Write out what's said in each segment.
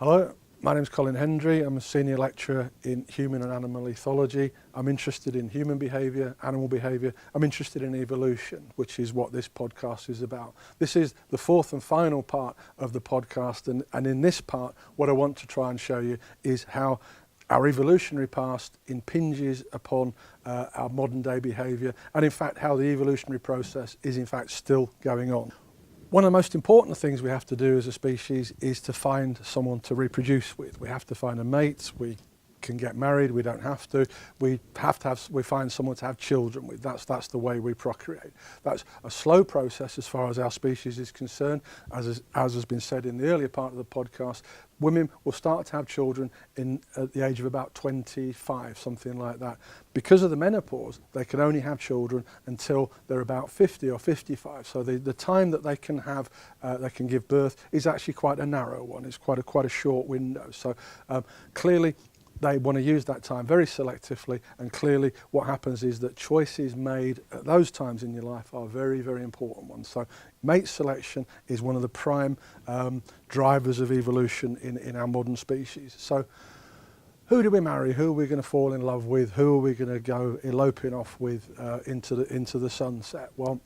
Hello, my name is Colin Hendrie. I'm a senior lecturer in human and animal ethology. I'm interested in human behaviour, animal behaviour. I'm interested in evolution, which is what this podcast is about. This is the fourth and final part of the podcast, and in this part, what I want to try and show you is how our evolutionary past impinges upon our modern day behaviour, and in fact how the evolutionary process is in fact still going on. One of the most important things we have to do as a species is to find someone to reproduce with. We have to find a mate. We can get married. We don't have to. We find someone to have children with. That's the way we procreate. That's a slow process as far as our species is concerned. As has been said in the earlier part of the podcast, women will start to have children at the age of about 25, something like that. Because of the menopause, they can only have children until they're about 50 or 55. So the time that they can have, they can give birth is actually quite a narrow one. It's quite a short window. So clearly, they want to use that time very selectively, and clearly what happens is that choices made at those times in your life are very, very important ones. So mate selection is one of the prime drivers of evolution in our modern species. So who do we marry? Who are we going to fall in love with? Who are we going to go eloping off with into the sunset? Well,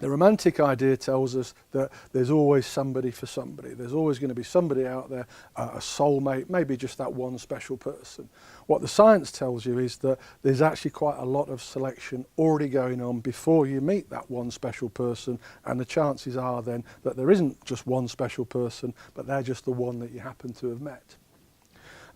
the romantic idea tells us that there's always somebody for somebody. There's always going to be somebody out there, a soulmate, maybe just that one special person. What the science tells you is that there's actually quite a lot of selection already going on before you meet that one special person, and the chances are then that there isn't just one special person, but they're just the one that you happen to have met.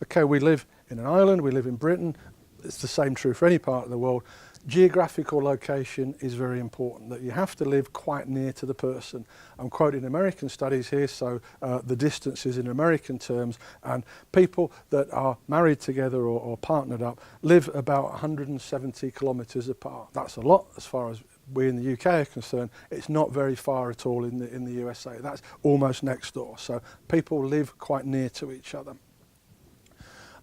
Okay, we live in an island, we live in Britain. It's the same true for any part of the world. Geographical location is very important, that you have to live quite near to the person. I'm quoting American studies here, so the distances in American terms, and people that are married together or partnered up live about 170 kilometres apart. That's a lot as far as we in the UK are concerned. It's not very far at all in the USA. That's almost next door. So people live quite near to each other.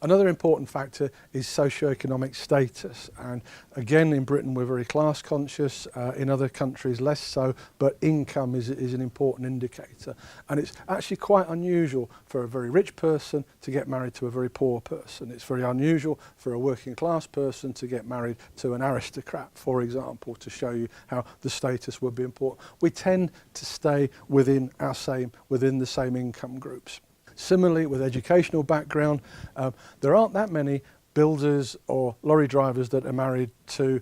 Another important factor is socioeconomic status, and again in Britain we're very class conscious, in other countries less so, but income is an important indicator, and it's actually quite unusual for a very rich person to get married to a very poor person. It's very unusual for a working class person to get married to an aristocrat, for example, to show you how the status would be important. We tend to stay within the same income groups. Similarly, with educational background, there aren't that many builders or lorry drivers that are married to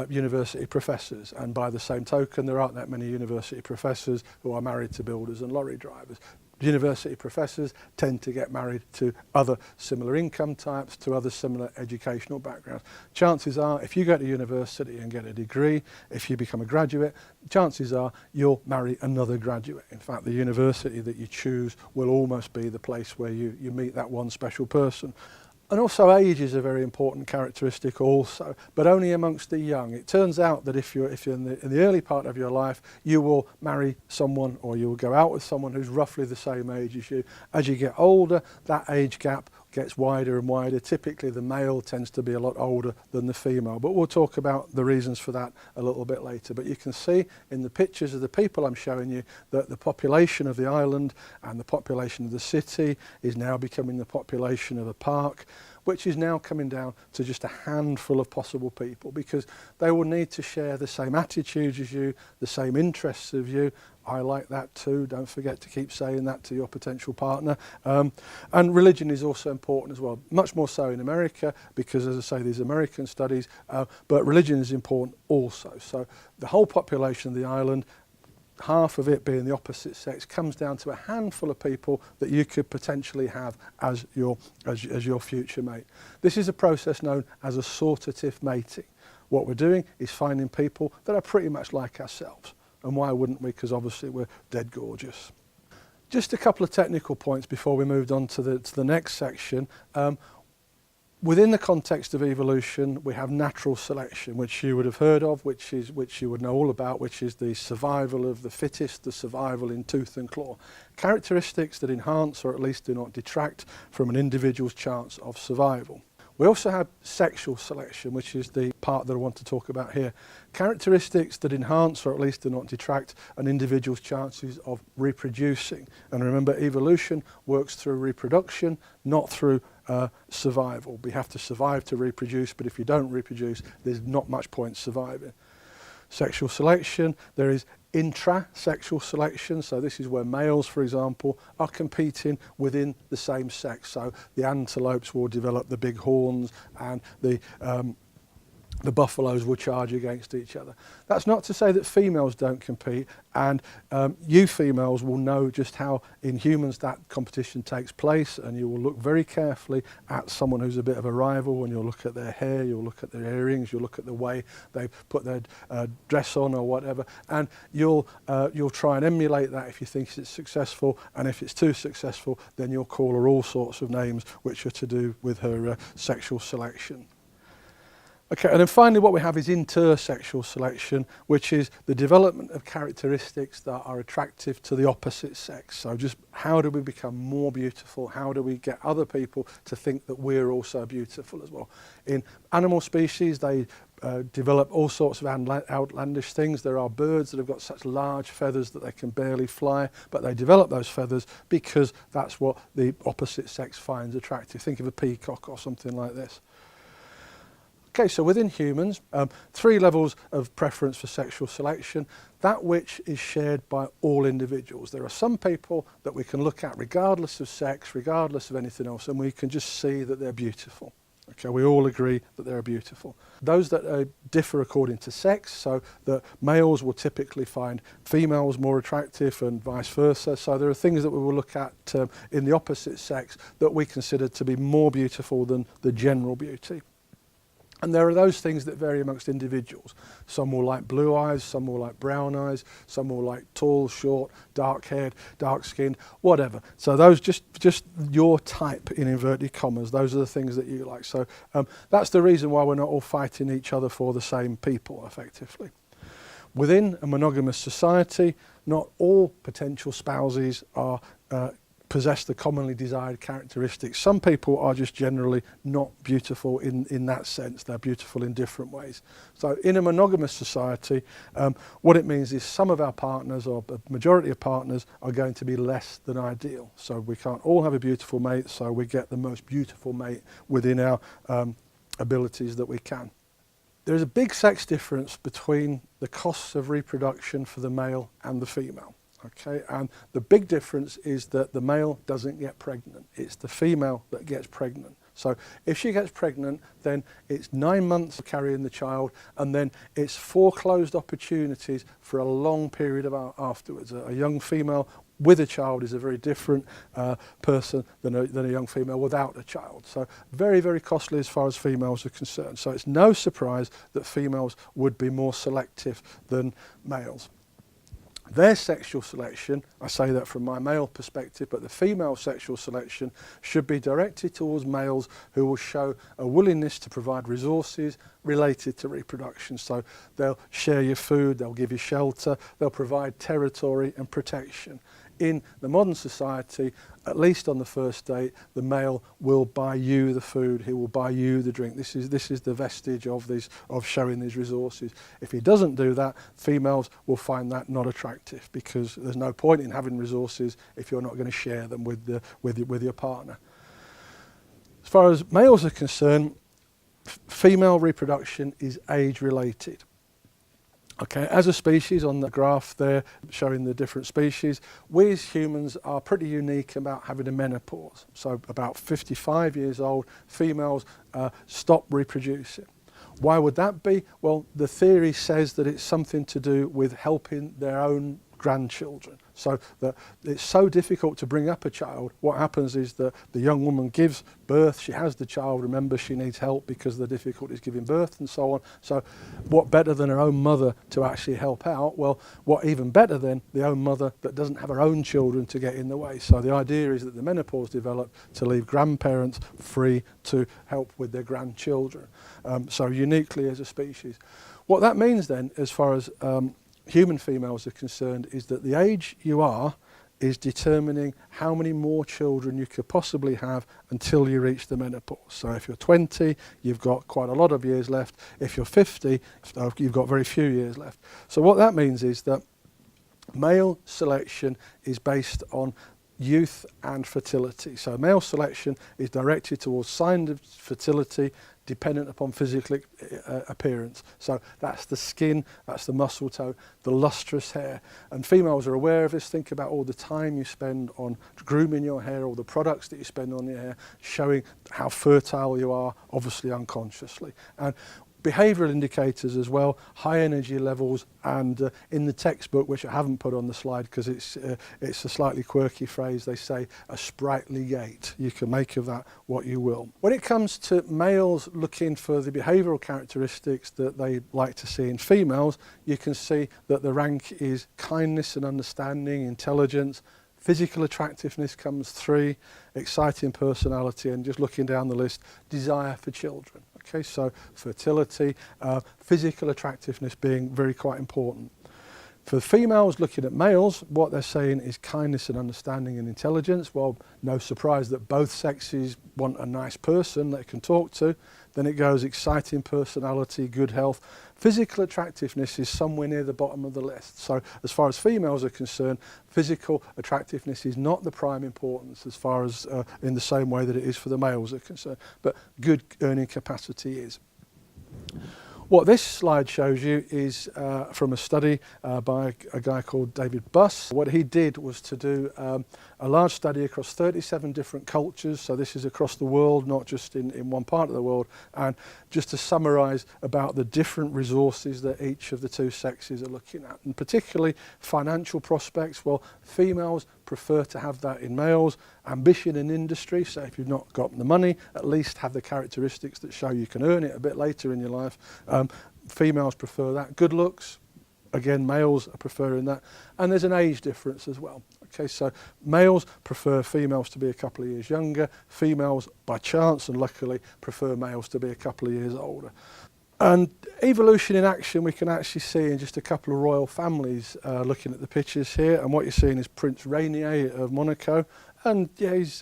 university professors, and by the same token, there aren't that many university professors who are married to builders and lorry drivers. University professors tend to get married to other similar income types, to other similar educational backgrounds. Chances are, if you go to university and get a degree, if you become a graduate, chances are you'll marry another graduate. In fact, the university that you choose will almost be the place where you meet that one special person. And also age is a very important characteristic also, but only amongst the young. It turns out that if you're in the early part of your life, you will marry someone, or you will go out with someone who's roughly the same age as you. As you get older, that age gap gets wider and wider. Typically the male tends to be a lot older than the female, but we'll talk about the reasons for that a little bit later. But you can see in the pictures of the people I'm showing you that the population of the island and the population of the city is now becoming the population of a park, which is now coming down to just a handful of possible people, because they will need to share the same attitudes as you, the same interests of you. I like that too. Don't forget to keep saying that to your potential partner. And religion is also important as well, much more so in America, because as I say, these American studies, but religion is important also. So the whole population of the island, half of it being the opposite sex, comes down to a handful of people that you could potentially have as your future mate. This is a process known as assortative mating. What we're doing is finding people that are pretty much like ourselves. And why wouldn't we? Because obviously we're dead gorgeous. Just a couple of technical points before we moved on to the next section. Within the context of evolution, we have natural selection, which you would have heard of, which you would know all about, which is the survival of the fittest, the survival in tooth and claw. Characteristics that enhance, or at least do not detract from, an individual's chance of survival. We also have sexual selection, which is the part that I want to talk about here. Characteristics that enhance, or at least do not detract, an individual's chances of reproducing. And remember, evolution works through reproduction, not through survival. We have to survive to reproduce, but if you don't reproduce, there's not much point surviving. Sexual selection, there is intra-sexual selection, so this is where males, for example, are competing within the same sex. So the antelopes will develop the big horns, and the buffaloes will charge against each other. That's not to say that females don't compete, and you females will know just how in humans that competition takes place, and you will look very carefully at someone who's a bit of a rival, and you'll look at their hair, you'll look at their earrings, you'll look at the way they put their dress on or whatever, and you'll try and emulate that if you think it's successful, and if it's too successful, then you'll call her all sorts of names which are to do with her sexual selection. Okay, and then finally what we have is intersexual selection, which is the development of characteristics that are attractive to the opposite sex. So just how do we become more beautiful? How do we get other people to think that we're also beautiful as well? In animal species, they develop all sorts of outlandish things. There are birds that have got such large feathers that they can barely fly, but they develop those feathers because that's what the opposite sex finds attractive. Think of a peacock or something like this. Okay, so within humans, 3 levels of preference for sexual selection, that which is shared by all individuals. There are some people that we can look at regardless of sex, regardless of anything else, and we can just see that they're beautiful. Okay, we all agree that they're beautiful. Those that differ according to sex, so that males will typically find females more attractive and vice versa. So there are things that we will look at in the opposite sex that we consider to be more beautiful than the general beauty. And there are those things that vary amongst individuals. Some will like blue eyes, some will like brown eyes, some will like tall, short, dark-haired, dark-skinned, whatever. So those just your type, in inverted commas, those are the things that you like. So that's the reason why we're not all fighting each other for the same people, effectively. Within a monogamous society, not all potential spouses are possess the commonly desired characteristics. Some people are just generally not beautiful in that sense. They're beautiful in different ways. So in a monogamous society, what it means is some of our partners, or a majority of partners, are going to be less than ideal. So we can't all have a beautiful mate, so we get the most beautiful mate within our abilities that we can. There's a big sex difference between the costs of reproduction for the male and the female. Okay, and the big difference is that the male doesn't get pregnant. It's the female that gets pregnant. So if she gets pregnant, then it's 9 months of carrying the child, and then it's foreclosed opportunities for a long period of afterwards. A young female with a child is a very different person than a young female without a child. So very, very costly as far as females are concerned. So it's no surprise that females would be more selective than males. Their sexual selection, I say that from my male perspective, but the female sexual selection should be directed towards males who will show a willingness to provide resources related to reproduction. So they'll share your food, they'll give you shelter, they'll provide territory and protection. In the modern society, at least on the first date, the male will buy you the food, he will buy you the drink. This is the vestige of showing these resources. If he doesn't do that, females will find that not attractive, because there's no point in having resources if you're not going to share them with your partner. As far as males are concerned, female reproduction is age-related. Okay, as a species, on the graph there showing the different species, we as humans are pretty unique about having a menopause. So about 55 years old, females stop reproducing. Why would that be? Well, the theory says that it's something to do with helping their own grandchildren. So that it's so difficult to bring up a child, what happens is that the young woman gives birth, she has the child, remember she needs help because of the difficulties giving birth and so on. So what better than her own mother to actually help out? Well, what even better than the own mother that doesn't have her own children to get in the way? So the idea is that the menopause developed to leave grandparents free to help with their grandchildren. So uniquely as a species. What that means then, as far as human females are concerned, is that the age you are is determining how many more children you could possibly have until you reach the menopause. So if you're 20, you've got quite a lot of years left. If you're 50, you've got very few years left. So what that means is that male selection is based on youth and fertility. So male selection is directed towards signs of fertility dependent upon physical appearance. So that's the skin, that's the muscle tone, the lustrous hair. And females are aware of this. Think about all the time you spend on grooming your hair, all the products that you spend on your hair, showing how fertile you are, obviously unconsciously. And behavioural indicators as well, high energy levels, and in the textbook, which I haven't put on the slide because it's a slightly quirky phrase, they say a sprightly gait. You can make of that what you will. When it comes to males looking for the behavioural characteristics that they like to see in females, you can see that the rank is kindness and understanding, intelligence, physical attractiveness comes 3, exciting personality, and just looking down the list, desire for children. Okay, so fertility, physical attractiveness being quite important. For females looking at males, what they're saying is kindness and understanding and intelligence. Well, no surprise that both sexes want a nice person they can talk to. Then it goes exciting personality, good health. Physical attractiveness is somewhere near the bottom of the list. So as far as females are concerned, physical attractiveness is not the prime importance as far as in the same way that it is for the males are concerned, but good earning capacity is. What this slide shows you is from a study by a guy called David Buss. What he did was to do a large study across 37 different cultures, so this is across the world, not just in one part of the world, and just to summarise about the different resources that each of the two sexes are looking at, and particularly financial prospects. Well, females prefer to have that in males. Ambition in industry, so if you've not got the money, at least have the characteristics that show you can earn it a bit later in your life. Females prefer that. Good looks, again, males are preferring that. And there's an age difference as well. Okay, so males prefer females to be a couple of years younger. Females, by chance and luckily, prefer males to be a couple of years older. And evolution in action we can actually see in just a couple of royal families looking at the pictures here. And what you're seeing is Prince Rainier of Monaco. And yeah, he's,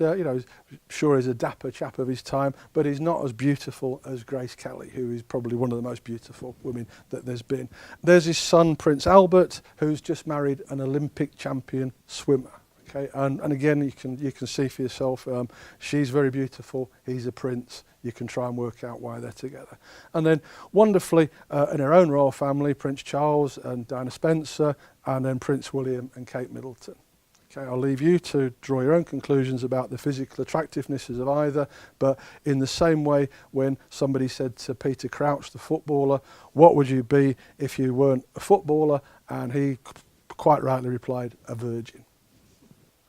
sure he's a dapper chap of his time, but he's not as beautiful as Grace Kelly, who is probably one of the most beautiful women that there's been. There's his son, Prince Albert, who's just married an Olympic champion swimmer. Okay, and again, you can see for yourself, she's very beautiful, he's a prince. You can try and work out why they're together. And then wonderfully, in her own royal family, Prince Charles and Diana Spencer, and then Prince William and Kate Middleton. Okay, I'll leave you to draw your own conclusions about the physical attractivenesses of either, but in the same way when somebody said to Peter Crouch, the footballer, what would you be if you weren't a footballer? And he quite rightly replied, a virgin.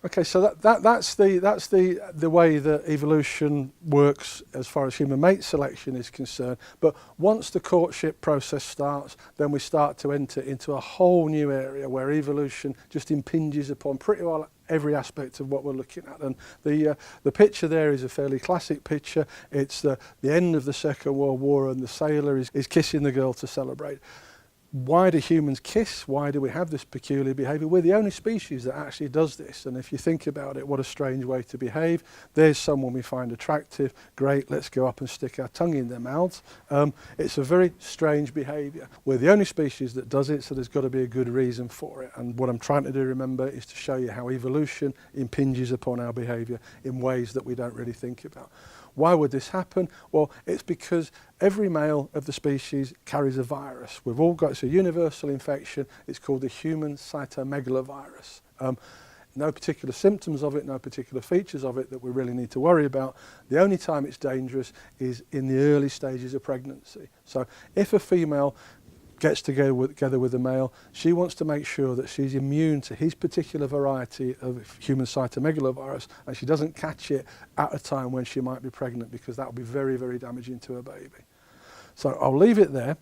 Okay, so that's the way that evolution works as far as human mate selection is concerned. But once the courtship process starts, then we start to enter into a whole new area where evolution just impinges upon pretty well every aspect of what we're looking at. And the picture there is a fairly classic picture. It's the end of the Second World War, and the sailor is kissing the girl to celebrate. Why do humans kiss? Why do we have this peculiar behaviour? We're the only species that actually does this. And if you think about it, what a strange way to behave. There's someone we find attractive. Great, let's go up and stick our tongue in their mouths. It's a very strange behaviour. We're the only species that does it, so there's got to be a good reason for it. And what I'm trying to do, remember, is to show you how evolution impinges upon our behaviour in ways that we don't really think about. Why would this happen? Well, it's because every male of the species carries a virus. We've all got, it's a universal infection. It's called the human cytomegalovirus. No particular symptoms of it, no particular features of it that we really need to worry about. The only time it's dangerous is in the early stages of pregnancy. So if a female gets together with a male, she wants to make sure that she's immune to his particular variety of human cytomegalovirus, and she doesn't catch it at a time when she might be pregnant, because that will be very, very damaging to her baby. So I'll leave it there,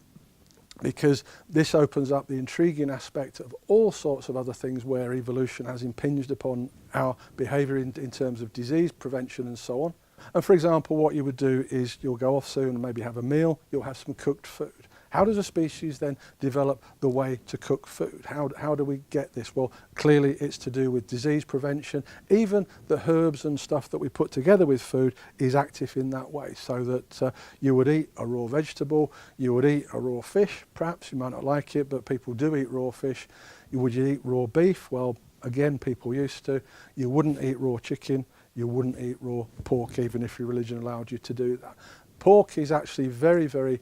because this opens up the intriguing aspect of all sorts of other things where evolution has impinged upon our behaviour in terms of disease prevention and so on. And for example, what you would do is you'll go off soon and maybe have a meal, you'll have some cooked food. How does a species then develop the way to cook food? How do we get this? Well, clearly it's to do with disease prevention. Even the herbs and stuff that we put together with food is active in that way, so that you would eat a raw vegetable, you would eat a raw fish, perhaps you might not like it, but people do eat raw fish. Would you eat raw beef? Well, again, people used to. You wouldn't eat raw chicken, you wouldn't eat raw pork, even if your religion allowed you to do that. Pork is actually very, very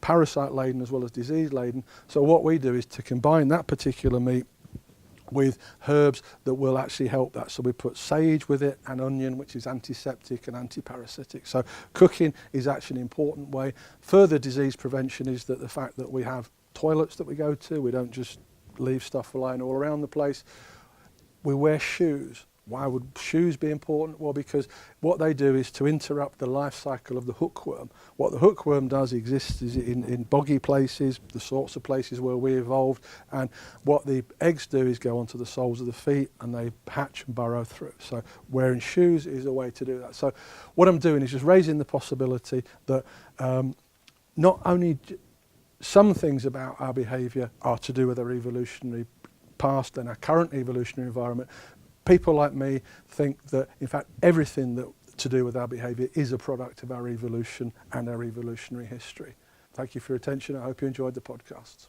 parasite-laden as well as disease-laden. So what we do is to combine that particular meat with herbs that will actually help that. So we put sage with it and onion, which is antiseptic and antiparasitic. So cooking is actually an important way. Further disease prevention is that the fact that we have toilets that we go to. We don't just leave stuff lying all around the place. We wear shoes. Why would shoes be important? Well, because what they do is to interrupt the life cycle of the hookworm. What the hookworm does exists is in boggy places, the sorts of places where we evolved, and what the eggs do is go onto the soles of the feet and they hatch and burrow through. So wearing shoes is a way to do that. So what I'm doing is just raising the possibility that not only some things about our behaviour are to do with our evolutionary past and our current evolutionary environment. People like me think that, in fact, everything that to do with our behaviour is a product of our evolution and our evolutionary history. Thank you for your attention. I hope you enjoyed the podcast.